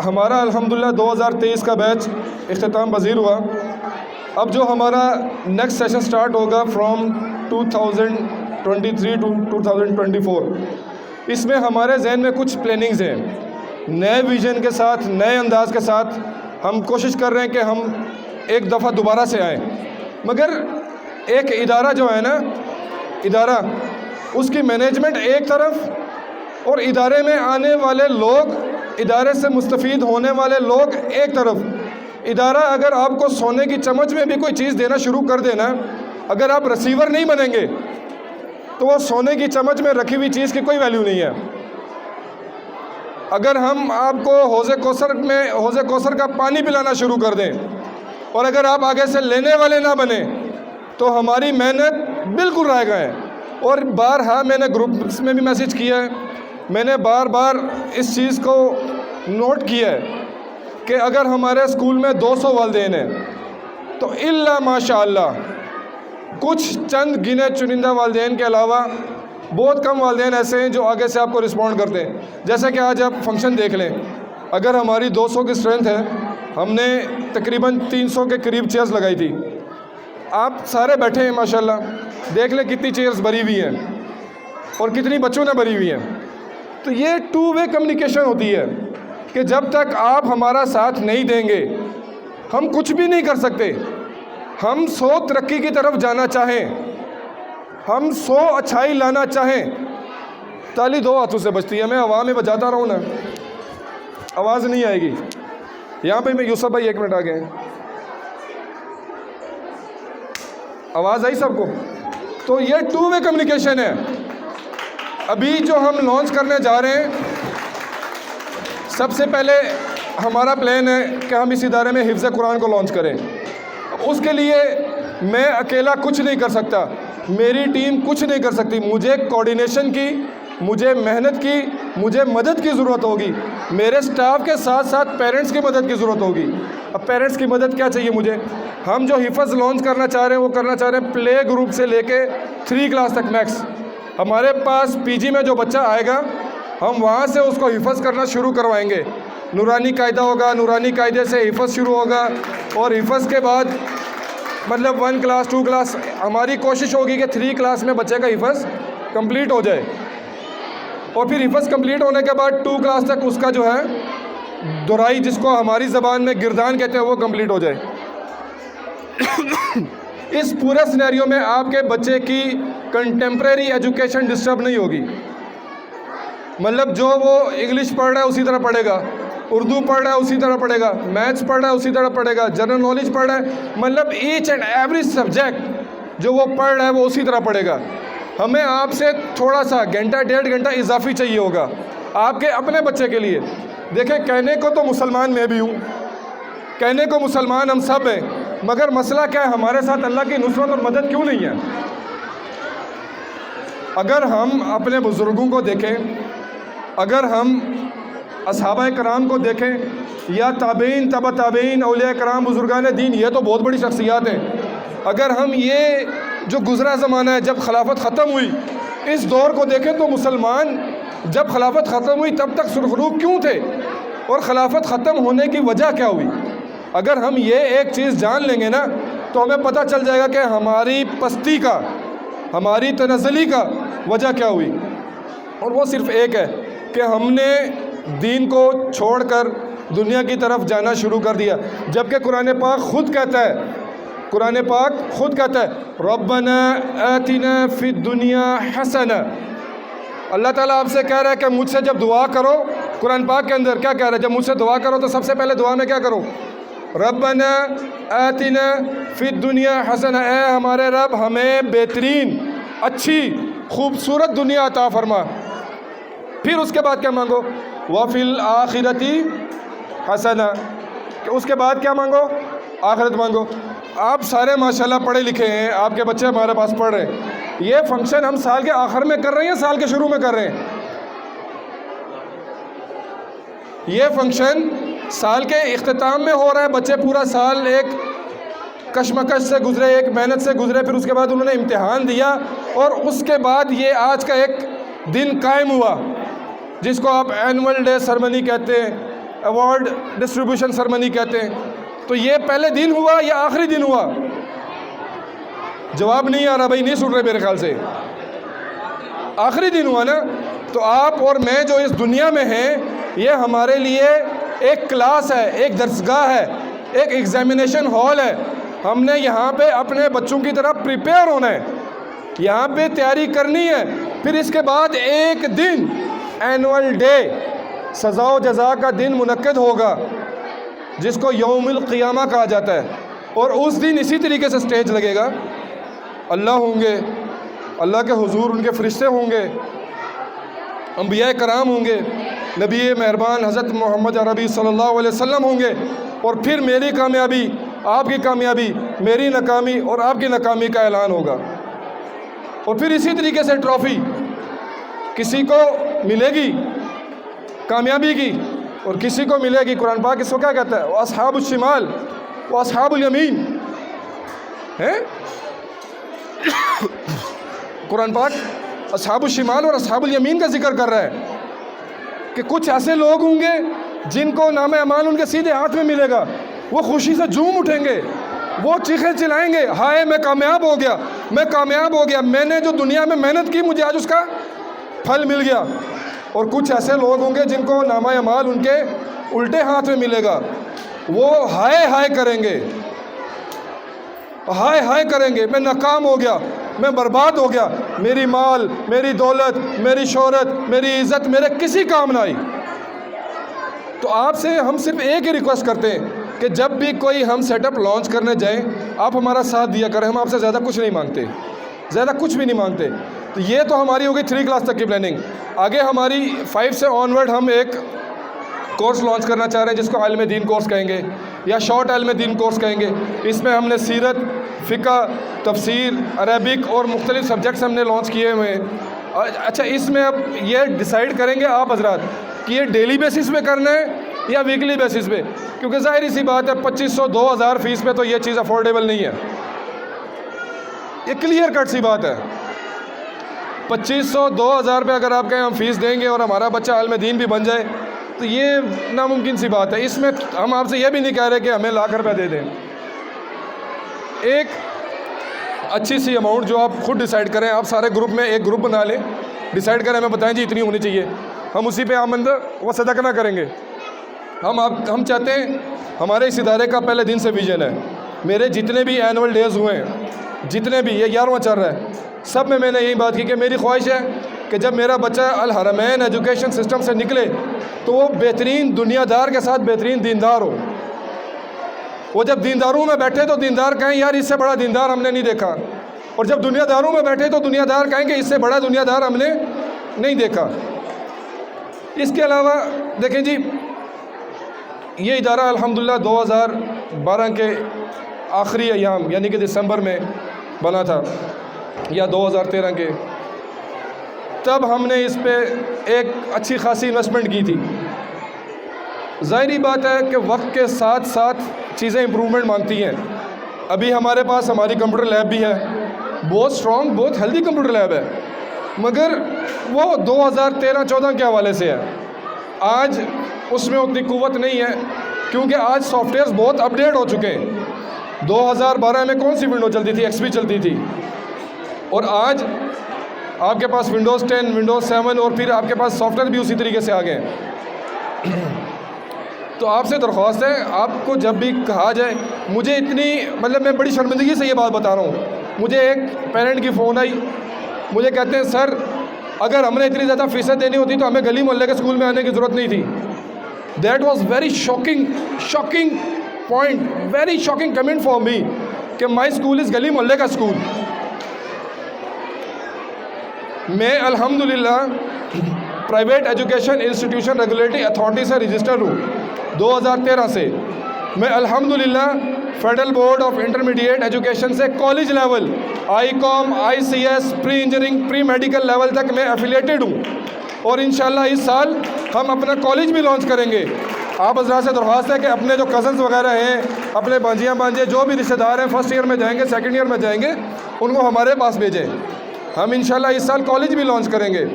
हमारा अल्हम्दुलिल्लाह 2023 का बैच इख्तिताम पज़ीर हुआ। अब जो हमारा नेक्स्ट सेशन स्टार्ट होगा फ्रॉम 2023 टू 2024, इसमें हमारे जहन में कुछ प्लानिंग्स हैं। नए विज़न के साथ, नए अंदाज़ के साथ हम कोशिश कर रहे हैं कि हम एक दफ़ा दोबारा से आएँ। मगर एक इदारा जो है ना, इदारा उसकी मैनेजमेंट एक तरफ और इदारे में आने वाले लोग, इदारे से मुस्तफ़ीद होने वाले लोग एक तरफ। इदारा अगर आपको सोने की चम्मच में भी कोई चीज़ देना शुरू कर देना, अगर आप रिसीवर नहीं बनेंगे तो वो सोने की चम्मच में रखी हुई चीज़ की कोई वैल्यू नहीं है। अगर हम आपको हौज़े कौसर का पानी पिलाना शुरू कर दें और अगर आप आगे से लेने वाले ना बने तो हमारी मेहनत बिल्कुल रह गए हैं। और बारहा मैंने ग्रुप्स में भी मैसेज किया है, मैंने बार बार इस चीज़ को नोट किया है कि अगर हमारे स्कूल में 200 वालिदैन हैं तो इल्ला माशाअल्लाह कुछ चंद गिने चुनिंदा वालिदैन के अलावा बहुत कम वालिदैन ऐसे हैं जो आगे से आपको रिस्पॉन्ड करते हैं। जैसे कि आज आप फंक्शन देख लें, अगर हमारी 200 की स्ट्रेंथ है, हमने तकरीबन 300 के करीब चेयर्स लगाई थी। आप सारे बैठे हैं माशाल्लाह, देख लें कितनी चेयर्स भरी हुई हैं और कितनी बच्चों ने भरी हुई हैं। तो ये टू वे कम्युनिकेशन होती है कि जब तक आप हमारा साथ नहीं देंगे हम कुछ भी नहीं कर सकते। हम 100 तरक्की की तरफ जाना चाहें, हम 100 अच्छाई लाना चाहें, ताली 2 हाथों से बजती है। मैं हवा में बजाता रहूँ ना, आवाज़ नहीं आएगी। यहाँ पे मैं यूसुफ भाई 1 मिनट आ गए, आवाज़ आई सबको? तो ये टू वे कम्युनिकेशन है। अभी जो हम लॉन्च करने जा रहे हैं, सबसे पहले हमारा प्लान है कि हम इस इदारे में हिफ्ज़ कुरान को लॉन्च करें। उसके लिए मैं अकेला कुछ नहीं कर सकता, मेरी टीम कुछ नहीं कर सकती। मुझे कोऑर्डिनेशन की, मुझे मेहनत की, मुझे मदद की ज़रूरत होगी। मेरे स्टाफ के साथ साथ पेरेंट्स की मदद की ज़रूरत होगी। अब पेरेंट्स की मदद क्या चाहिए मुझे? हम जो हिफ़्ज़ लॉन्च करना चाह रहे हैं वो करना चाह रहे हैं प्ले ग्रुप से लेके 3 क्लास तक मैक्स। हमारे पास पीजी में जो बच्चा आएगा हम वहाँ से उसको हिफ़्ज़ करना शुरू करवाएंगे। नूरानी कायदा होगा, नूरानी कायदे से हिफ़्ज़ शुरू होगा और हिफ़्ज़ के बाद मतलब 1 क्लास 2 क्लास, हमारी कोशिश होगी कि 3 क्लास में बच्चे का हिफ़्ज़ कंप्लीट हो जाए और फिर हिफ़्ज़ कंप्लीट होने के बाद 2 क्लास तक उसका जो है दुराई, जिसको हमारी ज़बान में गिरदान कहते हैं, वो कंप्लीट हो जाए। इस पूरे सिनेरियो में आपके बच्चे की कंटेम्प्रेरी एजुकेशन डिस्टर्ब नहीं होगी। मतलब जो वो इंग्लिश पढ़ रहा है उसी तरह पढ़ेगा, उर्दू पढ़ रहा है उसी तरह पढ़ेगा, मैथ्स पढ़ रहा है उसी तरह पढ़ेगा, जनरल नॉलेज पढ़ रहा है, मतलब ईच एंड एवरी सब्जेक्ट जो वो पढ़ रहा है वो उसी तरह पढ़ेगा। हमें आपसे थोड़ा सा घंटा 1.5 घंटा इजाफी चाहिए होगा आपके अपने बच्चे के लिए। देखें, कहने को तो मुसलमान मैं भी हूँ, कहने को मुसलमान हम सब हैं, मगर मसला क्या है, हमारे साथ अल्लाह की नुसरत और मदद क्यों नहीं है? अगर हम अपने बुज़ुर्गों को देखें, अगर हम असहाबा कराम को देखें या ताबीन, तबा ताबीन, औलिया कराम, बुज़ुर्गान दीन, ये तो बहुत बड़ी शख्सियात हैं। अगर हम ये जो गुज़रा ज़माना है जब खिलाफत ख़त्म हुई, इस दौर को देखें तो मुसलमान जब खिलाफत ख़त्म हुई तब तक सुरखरू क्यों थे और खिलाफत ख़त्म होने की वजह क्या हुई? अगर हम ये एक चीज़ जान लेंगे ना तो हमें पता चल जाएगा कि हमारी पस्ती का, हमारी तनज़्ज़ुली का वजह क्या हुई। और वो सिर्फ़ एक है कि हमने दीन को छोड़कर दुनिया की तरफ जाना शुरू कर दिया। जबकि कुरान पाक खुद कहता है, कुरान पाक खुद कहता है, रब्बना आतिना फिद दुनिया हसना। अल्लाह ताला आपसे कह रहा है कि मुझसे जब दुआ करो, कुरान पाक के अंदर क्या कह रहा है, जब मुझसे दुआ करो तो सबसे पहले दुआ में क्या करो, रब्बना आतिना फिद दुनिया हसना, ए हमारे रब हमें बेहतरीन, अच्छी, खूबसूरत दुनिया अता फरमा। फिर उसके बाद क्या मांगो, वफ़िल आखिरती हसना, उसके बाद क्या मांगो, आखिरत मांगो। आप सारे माशाल्लाह पढ़े लिखे हैं, आपके बच्चे हमारे पास पढ़ रहे हैं। ये फंक्शन हम साल के आखिर में कर रहे हैं, साल के शुरू में कर रहे हैं। ये फंक्शन साल के इख्तिताम में हो रहा है। बच्चे पूरा साल एक कशमकश से गुजरे, एक मेहनत से गुजरे, फिर उसके बाद उन्होंने इम्तिहान दिया और उसके बाद ये आज का एक दिन कायम हुआ जिसको आप एनुअल डे सेरेमनी कहते हैं, अवार्ड डिस्ट्रीब्यूशन सेरेमनी कहते हैं। तो ये पहले दिन हुआ या आखिरी दिन हुआ? जवाब नहीं आ रहा भाई, नहीं सुन रहे मेरे ख्याल से। आखिरी दिन हुआ ना। तो आप और मैं जो इस दुनिया में हैं, ये हमारे लिए एक क्लास है, एक दरसगाह है, एक एग्जामिनेशन हॉल है। हमने यहाँ पे अपने बच्चों की तरह प्रिपेयर होना है, यहाँ पे तैयारी करनी है। फिर इसके बाद एक दिन एनुअल डे, सज़ा व जज़ा का दिन मुनक्किद होगा, जिसको यौमुल क़ियामा कहा जाता है। और उस दिन इसी तरीके से स्टेज लगेगा, अल्लाह होंगे, अल्लाह के हुजूर उनके फ़रिश्ते होंगे, अंबिया कराम होंगे, नबी मेहरबान हज़रत मोहम्मद अरबी सल्लल्लाहु अलैहि वसल्लम होंगे। और फिर मेरी कामयाबी, आपकी कामयाबी, मेरी नाकामी और आपकी नाकामी का ऐलान होगा। और फिर इसी तरीके से ट्रॉफ़ी किसी को मिलेगी कामयाबी की और किसी को मिलेगी, कुरान पाक इसको क्या कहता है, वो अस्हाबुश शिमाल वो अस्हाबुल यमीन है। कुरान पाक अस्हाबुश शिमाल और अस्हाबुल यमीन का जिक्र कर रहा है कि कुछ ऐसे लोग होंगे जिनको नाम अमाल उनके सीधे हाथ में मिलेगा। वो खुशी से झूम उठेंगे, वो चीखें चिल्लाएंगे, हाय मैं कामयाब हो गया, मैं कामयाब हो गया, मैंने जो दुनिया में मेहनत की मुझे आज उसका फल मिल गया। और कुछ ऐसे लोग होंगे जिनको नाम अमाल उनके उल्टे हाथ में मिलेगा। वो हाय हाय करेंगे, हाय हाय करेंगे, मैं नाकाम हो गया, मैं बर्बाद हो गया, मेरी माल, मेरी दौलत, मेरी शोहरत, मेरी इज़्ज़त मेरे किसी काम ना आई। तो आपसे हम सिर्फ एक ही रिक्वेस्ट करते हैं कि जब भी कोई हम सेटअप लॉन्च करने जाएं, आप हमारा साथ दिया करें। हम आपसे ज़्यादा कुछ नहीं मांगते, ज़्यादा कुछ भी नहीं मांगते। तो ये तो हमारी होगी 3 क्लास तक की प्लानिंग। आगे हमारी 5 से ऑनवर्ड हम एक कोर्स लॉन्च करना चाह रहे हैं जिसको इल्म दीन कोर्स कहेंगे या शॉर्ट इल्म दीन कोर्स कहेंगे। इसमें हमने सीरत, फ़िक़्ह, तफसीर, अरबिक और मुख्तलिफ़ सब्जेक्ट्स हमने लॉन्च किए हुए हैं। अच्छा, इसमें अब ये डिसाइड करेंगे आप हजरात कि ये डेली बेसिस पे करना है या वीकली बेसिस पे, क्योंकि ज़ाहिर सी बात है 2500-2000 फ़ीस पे तो ये चीज़ अफोर्डेबल नहीं है। ये क्लियर कट सी बात है। 2500-2000 पे अगर आप कहें हम फ़ीस देंगे और हमारा बच्चा इल्म दीन भी बन जाए तो ये नामुमकिन सी बात है। इसमें हम आपसे ये भी नहीं कह रहे कि हमें लाख रुपये दे दें। एक अच्छी सी अमाउंट जो आप खुद डिसाइड करें, आप सारे ग्रुप में एक ग्रुप बना लें, डिसाइड करें, हमें बताएं जी इतनी होनी चाहिए, हम उसी पे आमंद व सदका करेंगे। हम चाहते हैं, हमारे इस इदारे का पहले दिन से विजन है। मेरे जितने भी एनुअल डेज़ हुए हैं, जितने भी, ये 11वां चल रहा है, सब में मैंने यही बात की कि मेरी ख्वाहिश है कि जब मेरा बच्चा अल हरमैन एजुकेशन सिस्टम से निकले तो वो बेहतरीन दुनियादार के साथ बेहतरीन दीनदार हो। वो जब दीनदारों में बैठे तो दीनदार कहें यार इससे बड़ा दीनदार हमने नहीं देखा, और जब दुनियादारों में बैठे तो दुनियादार कहें कि इससे बड़ा दुनियादार हमने नहीं देखा। इसके अलावा देखें जी, ये इदारा अल्हम्दुलिल्लाह 2012 के आखिरी अयाम यानी कि दिसंबर में बना था या 2013 के, तब हमने इस पे एक अच्छी खासी इन्वेस्टमेंट की थी। ज़ाहिरी बात है कि वक्त के साथ साथ चीज़ें इम्प्रूवमेंट मांगती हैं। अभी हमारे पास हमारी कंप्यूटर लैब भी है, बहुत स्ट्रॉन्ग, बहुत हेल्दी कंप्यूटर लैब है, मगर वो 2013-14 के हवाले से है। आज उसमें उतनी कुव्वत नहीं है क्योंकि आज सॉफ्टवेयर्स बहुत अपडेट हो चुके हैं। 2012 में कौन सी विंडो चलती थी? XP चलती थी, और आज आपके पास विंडोज़ 10, विंडोज़ 7 और फिर आपके पास सॉफ्टवेयर भी उसी तरीके से आ गए हैं। तो आपसे दरख्वास्त है, आपको जब भी कहा जाए, मुझे इतनी मतलब मैं बड़ी शर्मिंदगी से ये बात बता रहा हूँ, मुझे एक पेरेंट की फ़ोन आई, मुझे कहते हैं सर अगर हमने इतनी ज़्यादा फ़ीसें देनी होती तो हमें गली मोहल्ले के स्कूल में आने की ज़रूरत नहीं थी। That was very shocking point, very shocking comment for me कि माई स्कूल इज़ गली मोहल्ले का स्कूल। मैं अल्हम्दुलिल्लाह private education institution regulatory authority से रजिस्टर हूँ 2013 से। मैं अल्हम्दुलिल्लाह federal board of intermediate education से college level, ICOM, ICS, pre engineering, pre medical level तक मैं एफिलिएटेड हूँ, और इंशाल्लाह इस साल हम अपना कॉलेज भी लॉन्च करेंगे। आप हज़रात से दरख्वास्त है कि अपने जो कज़न्स वगैरह हैं, अपने भांजियाँ भांजे जो भी रिश्तेदार हैं, फर्स्ट ईयर में जाएंगे, सेकंड ईयर में जाएंगे, उनको हमारे पास भेजें। हम इंशाल्लाह इस साल कॉलेज भी लॉन्च करेंगे।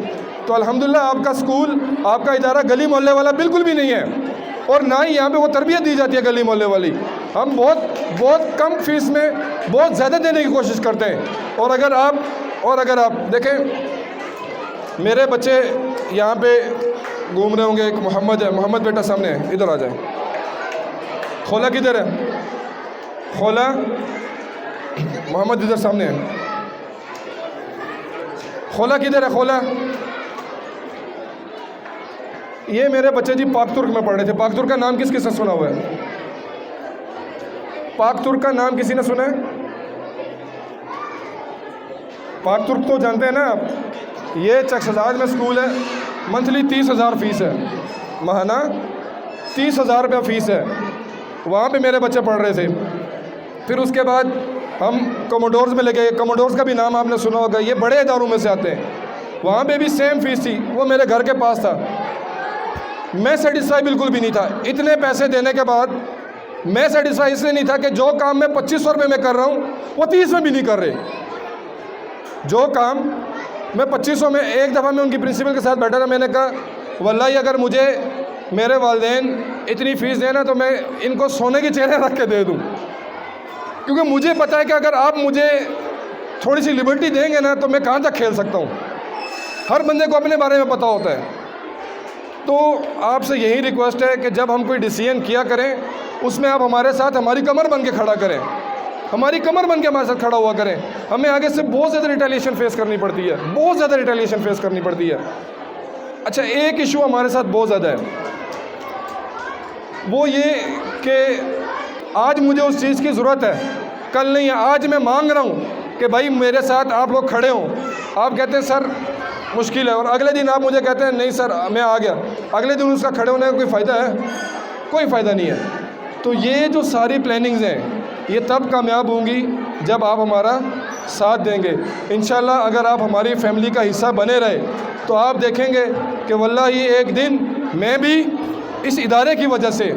तो अल्हम्दुलिल्लाह आपका स्कूल, आपका इदारा गली मोहल्ले वाला बिल्कुल भी नहीं है। और ना ही यहाँ पे वो तरबियत दी जाती है गली मोहल्ले वाली। हम बहुत कम फीस में बहुत ज़्यादा देने की कोशिश करते हैं। और अगर आप देखें, मेरे बच्चे यहाँ पे घूम रहे होंगे, एक मोहम्मद है, मोहम्मद बेटा सामने है, इधर आ जाए। खोला किधर है? खोला मोहम्मद इधर सामने है। खोला किधर है? खोला। ये मेरे बच्चे जी पाक तुर्क में पढ़ रहे थे। पाक तुर्क का नाम किसने सुना हुआ है? पाक तुर्क का नाम किसी ने सुना है? पाक तुर्क तो जानते हैं ना आप, ये चकसदाज में स्कूल है। मंथली 30,000 फीस है, महाना 30,000 रुपया फ़ीस है। वहाँ पे मेरे बच्चे पढ़ रहे थे। फिर उसके बाद हम कमोडोर्स में ले गए। कमोडोर्स का भी नाम आपने सुना होगा, ये बड़े इदारों में से आते हैं। वहाँ पे भी सेम फ़ीस थी, वो मेरे घर के पास था। मैं सेटिस्फाई बिल्कुल भी नहीं था। इतने पैसे देने के बाद मैं सेटिस्फाई इसलिए नहीं था कि जो काम मैं 2500 रुपये में कर रहा हूँ वो 30 में भी नहीं कर रहे। जो काम मैं 2500 में, एक दफ़ा मैं उनकी प्रिंसिपल के साथ बैठा था, मैंने कहा वल्लाही अगर मुझे मेरे वालिदैन इतनी फ़ीस देना तो मैं इनको सोने की चेहरे रख के दे दूँ, क्योंकि मुझे पता है कि अगर आप मुझे थोड़ी सी लिबर्टी देंगे ना तो मैं कहाँ तक खेल सकता हूँ। हर बंदे को अपने बारे में पता होता है। तो आपसे यही रिक्वेस्ट है कि जब हम कोई डिसीजन किया करें उसमें आप हमारे साथ हमारी कमर बन के खड़ा करें, हमारी कमर बन के हमारे साथ खड़ा हुआ करें। हमें आगे से बहुत ज़्यादा रिटेलिएशन फेस करनी पड़ती है, बहुत ज़्यादा रिटेलिएशन फेस करनी पड़ती है। अच्छा, एक इशू हमारे साथ बहुत ज़्यादा है, वो ये कि आज मुझे उस चीज़ की ज़रूरत है, कल नहीं है। आज मैं मांग रहा हूँ कि भाई मेरे साथ आप लोग खड़े हों। आप कहते हैं सर मुश्किल है, और अगले दिन आप मुझे कहते हैं नहीं सर मैं आ गया। अगले दिन उसका खड़े होने का कोई फ़ायदा है? कोई फ़ायदा नहीं है। तो ये जो सारी प्लानिंग्स हैं ये तब कामयाब होंगी जब आप हमारा साथ देंगे। इंशाल्लाह अगर आप हमारी फैमिली का हिस्सा बने रहे तो आप देखेंगे कि वल्लाही एक दिन मैं भी इस इदारे की वजह से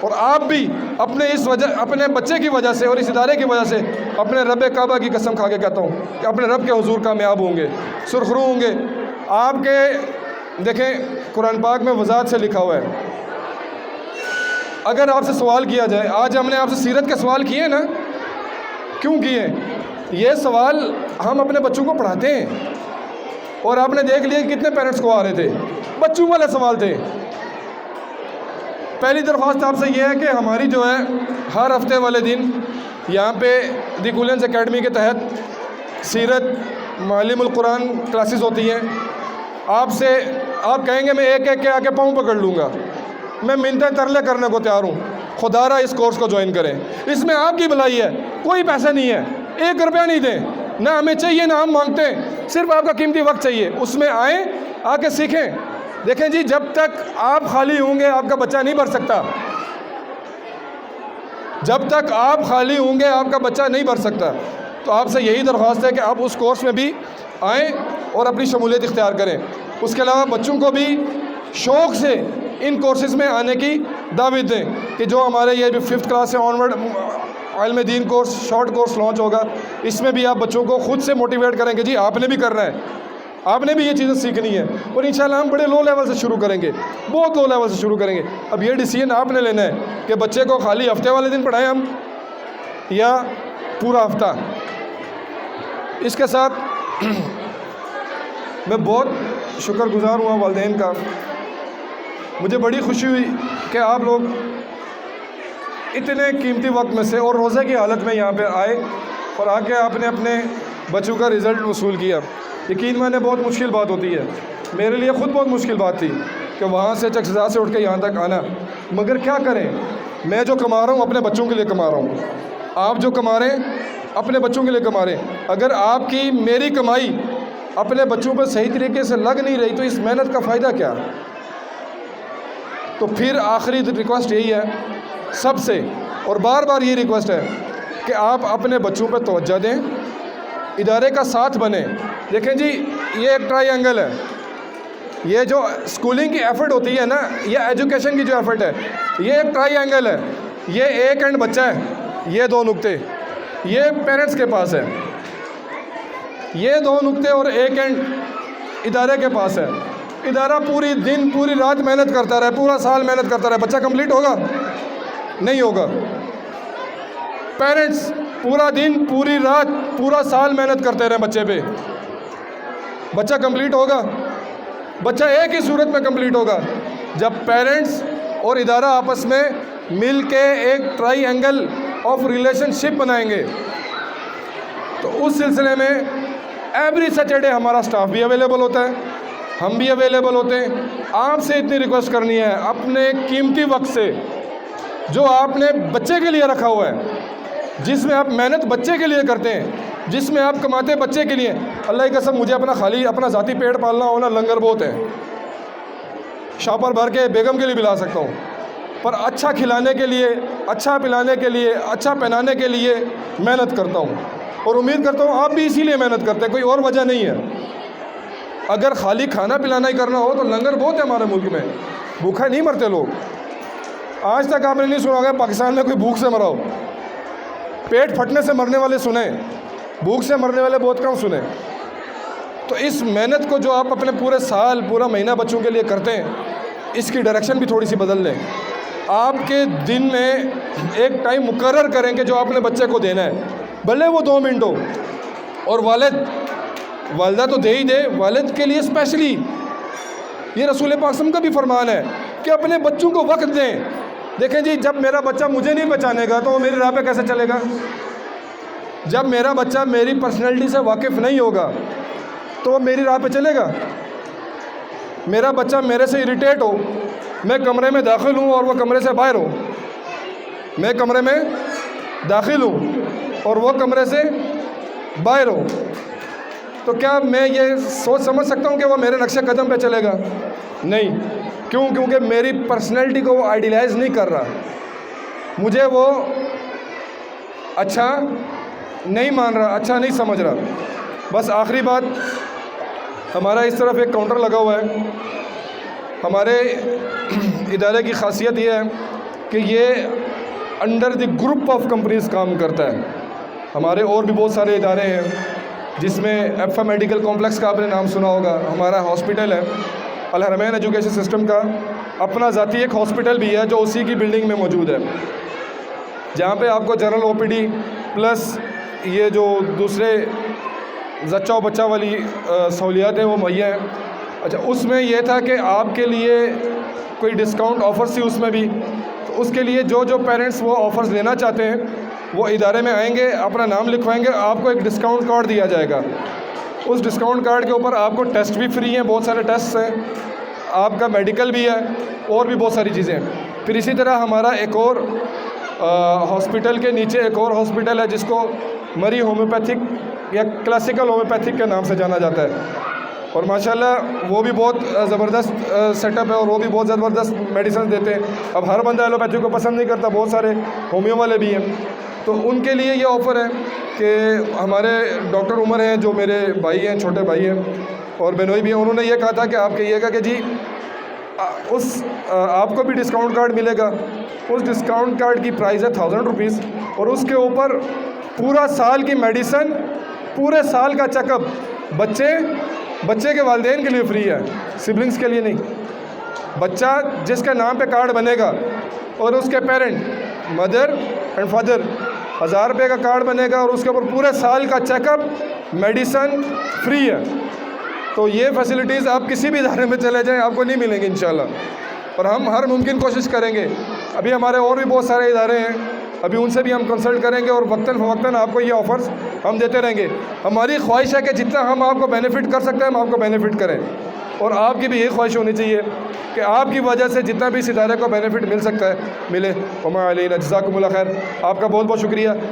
और आप भी अपने बच्चे की वजह से और इस इदारे की वजह से अपने रब काबा की कसम खा के कहता हूँ कि अपने रब के हुजूर कामयाब होंगे, सुरखरू होंगे। आपके देखें कुरान पाक में वज़ाहत से लिखा हुआ है। अगर आपसे सवाल किया जाए, आज हमने आपसे सीरत के सवाल किए ना, क्यों किए? ये सवाल हम अपने बच्चों को पढ़ाते हैं और आपने देख लिया कितने पेरेंट्स को आ रहे थे, बच्चों वाले सवाल थे। पहली दरख्वास्त आपसे ये है कि हमारी जो है हर हफ्ते वाले दिन यहाँ पे दी कुलियंस एकेडमी के तहत सीरत मालिमुल कुरान क्लासेस होती हैं। आपसे आप कहेंगे मैं एक एक के आके पाँव पकड़ लूँगा, मैं मिन्नतें तरले करने को तैयार हूँ, खुदारा इस कोर्स को ज्वाइन करें। इसमें आपकी भलाई है, कोई पैसा नहीं है, 1 रुपया नहीं दें, ना हमें चाहिए ना हम मांगते हैं, सिर्फ आपका कीमती वक्त चाहिए। उसमें आएँ, आके सीखें। देखें जी, जब तक आप खाली होंगे आपका बच्चा नहीं बढ़ सकता। जब तक आप खाली होंगे आपका बच्चा नहीं बढ़ सकता। तो आपसे यही दरख्वास्त है कि आप उस कोर्स में भी आएँ और अपनी शमूलियत इख्तियार करें। उसके अलावा बच्चों को भी शौक़ से इन कोर्सेज़ में आने की दावत दें कि जो हमारे ये 5th क्लास से ऑनवर्ड इल्म दीन कोर्स शॉर्ट कोर्स लॉन्च होगा, इसमें भी आप बच्चों को खुद से मोटिवेट करेंगे। जी आपने भी करना है, आपने भी ये चीज़ें सीखनी है। और इंशाल्लाह हम बड़े लो लेवल से शुरू करेंगे, बहुत लो लेवल से शुरू करेंगे। अब ये डिसीजन आपने लेना है कि बच्चे को खाली हफ्ते वाले दिन पढ़ाएं हम या पूरा हफ्ता। इसके साथ मैं बहुत शुक्रगुज़ार हुआ वालिदैन का। मुझे बड़ी खुशी हुई कि आप लोग इतने कीमती वक्त में से और रोज़े की हालत में यहाँ पे आए और आके आपने अपने बच्चों का रिज़ल्ट वसूल किया। यकीन माने बहुत मुश्किल बात होती है, मेरे लिए ख़ुद बहुत मुश्किल बात थी कि वहाँ से चकसदा से उठ के यहाँ तक आना। मगर क्या करें, मैं जो कमा रहा हूँ अपने बच्चों के लिए कमा रहा हूँ, आप जो कमा रहे हैं अपने बच्चों के लिए कमा रहे हैं। अगर आपकी मेरी कमाई अपने बच्चों पर सही तरीके से लग नहीं रही तो इस मेहनत का फ़ायदा क्या? तो फिर आखिरी रिक्वेस्ट यही है सबसे, और बार बार ये रिक्वेस्ट है कि आप अपने बच्चों पर तवज्जो दें, इदारे का साथ बने। देखें जी, ये एक ट्रायंगल है। ये जो स्कूलिंग की एफ़र्ट होती है ना, ये एजुकेशन की जो एफ़र्ट है, ये एक ट्रायंगल है। ये एक एंड बच्चा है, ये 2 नुक्ते ये पेरेंट्स के पास है, ये 2 नुक्ते और एक एंड इदारे के पास है। इदारा पूरी दिन पूरी रात मेहनत करता रहे, पूरा साल मेहनत करता रहे, बच्चा कंप्लीट होगा? नहीं होगा। पेरेंट्स पूरा दिन पूरी रात पूरा साल मेहनत करते रहे बच्चे पे, बच्चा कंप्लीट होगा? बच्चा एक ही सूरत में कंप्लीट होगा, जब पेरेंट्स और इदारा आपस में मिल के एक ट्राई-एंगल ऑफ रिलेशनशिप बनाएंगे। तो उस सिलसिले में एवरी सैटरडे हमारा स्टाफ भी अवेलेबल होता है, हम भी अवेलेबल होते हैं। आपसे इतनी रिक्वेस्ट करनी है, अपने कीमती वक्त से जो आपने बच्चे के लिए रखा हुआ है, जिसमें आप मेहनत बच्चे के लिए करते हैं, जिसमें आप कमाते बच्चे के लिए, अल्लाह की कसम मुझे अपना ज़ाती पेट पालना होना लंगर बहुत है, शॉपर भर के बेगम के लिए पिला सकता हूँ, पर अच्छा खिलाने के लिए, अच्छा पिलाने के लिए, अच्छा पहनाने के लिए मेहनत करता हूँ। और उम्मीद करता हूँ आप भी इसीलिए मेहनत करते हैं, कोई और वजह नहीं है। अगर खाली खाना पिलाना ही करना हो तो लंगर बहुत है हमारे मुल्क में, भूखा नहीं मरते लोग। आज तक आपने नहीं सुना होगा पाकिस्तान में कोई भूख से मरा हो। पेट फटने से मरने वाले सुने, भूख से मरने वाले बहुत कम सुने। तो इस मेहनत को जो आप अपने पूरे साल पूरा महीना बच्चों के लिए करते हैं, इसकी डायरेक्शन भी थोड़ी सी बदल लें। आपके दिन में एक टाइम मुकर्रर करें कि जो आपने बच्चे को देना है, भले वो 2 मिनट हो, और वालिदा तो दे ही दे, वालिद के लिए स्पेशली ये रसूल पाक सल्लल्लाहु अलैहि वसल्लम का भी फरमान है कि अपने बच्चों को वक्त दें। देखें जी, जब मेरा बच्चा मुझे नहीं पहचानेगा तो वो मेरी राह पे कैसे चलेगा? जब मेरा बच्चा मेरी पर्सनैलिटी से वाकिफ़ नहीं होगा तो वो मेरी राह पे चलेगा? मेरा बच्चा मेरे से इरिटेट हो, मैं कमरे में दाखिल हूँ और वो कमरे से बाहर हो, मैं कमरे में दाखिल हूँ और वो कमरे से बाहर हो, तो क्या मैं ये सोच समझ सकता हूँ कि वो मेरे नक्शे कदम पे चलेगा? नहीं। क्यों? क्योंकि मेरी पर्सनैलिटी को वो आइडियलाइज़ नहीं कर रहा, मुझे वो अच्छा नहीं मान रहा, अच्छा नहीं समझ रहा। बस आखिरी बात, हमारा इस तरफ एक काउंटर लगा हुआ है। हमारे इदारे की खासियत ये है कि ये under the group of companies काम करता है। हमारे और भी बहुत सारे इदारे हैं, जिसमें एफा मेडिकल कॉम्प्लेक्स का आपने नाम सुना होगा। हमारा हॉस्पिटल है, अल हरमैन एजुकेशन सिस्टम का अपना ज़ाती एक हॉस्पिटल भी है जो उसी की बिल्डिंग में मौजूद है, जहाँ पे आपको जनरल ओपीडी प्लस ये जो दूसरे जच्चा बच्चा वाली सहूलियात हैं वो मुहैया हैं। अच्छा, उसमें यह था कि आपके लिए कोई डिस्काउंट ऑफ़र्स थी उसमें भी, तो उसके लिए जो जो पेरेंट्स वो ऑफ़र्स लेना चाहते हैं वो इदारे में आएंगे, अपना नाम लिखवाएंगे, आपको एक डिस्काउंट कार्ड दिया जाएगा। उस डिस्काउंट कार्ड के ऊपर आपको टेस्ट भी फ्री हैं, बहुत सारे टेस्ट हैं, आपका मेडिकल भी है और भी बहुत सारी चीज़ें हैं। फिर इसी तरह हमारा एक और हॉस्पिटल के नीचे एक और हॉस्पिटल है जिसको मरी होम्योपैथिक या क्लासिकल होम्योपैथिक के नाम से जाना जाता है, और माशाल्लाह वो भी बहुत ज़बरदस्त सेटअप है और वो भी बहुत ज़बरदस्त मेडिसिन देते हैं। अब हर बंदा एलोपैथी को पसंद नहीं करता, बहुत सारे होम्यो वाले भी हैं, तो उनके लिए ये ऑफ़र है कि हमारे डॉक्टर उमर हैं जो मेरे भाई हैं, छोटे भाई हैं और बहनोई भी हैं, उन्होंने ये कहा था कि आप कहिएगा कि जी आपको भी डिस्काउंट कार्ड मिलेगा। उस डिस्काउंट कार्ड की प्राइस है 1000 रुपीज़, और उसके ऊपर पूरा साल की मेडिसन, पूरे साल का चेकअप बच्चे के वालिदैन के लिए फ्री है, सिबलिंग्स के लिए नहीं। बच्चा जिसके नाम पे कार्ड बनेगा और उसके पेरेंट मदर एंड फादर 1000 रुपये का कार्ड बनेगा और उसके ऊपर पूरे साल का चेकअप, मेडिसन फ्री है। तो ये फैसिलिटीज़ आप किसी भी इदारे में चले जाएं आपको नहीं मिलेंगी इंशाल्लाह, और हम हर मुमकिन कोशिश करेंगे। अभी हमारे और भी बहुत सारे इदारे हैं, अभी उनसे भी हम कंसल्ट करेंगे और वक्तन फ़वक्तन आपको ये ऑफ़र्स हम देते रहेंगे। हमारी ख्वाहिश है कि जितना हम आपको बेनिफिट कर सकते हैं हम आपको बेनिफिट करें, और आपकी भी यही ख्वाहिश होनी चाहिए कि आपकी वजह से जितना भी इस इदारे को बेनिफिट मिल सकता है मिले। वमा अलैना जज़ाकुमुल्लाह खैर। आपका बहुत बहुत शुक्रिया।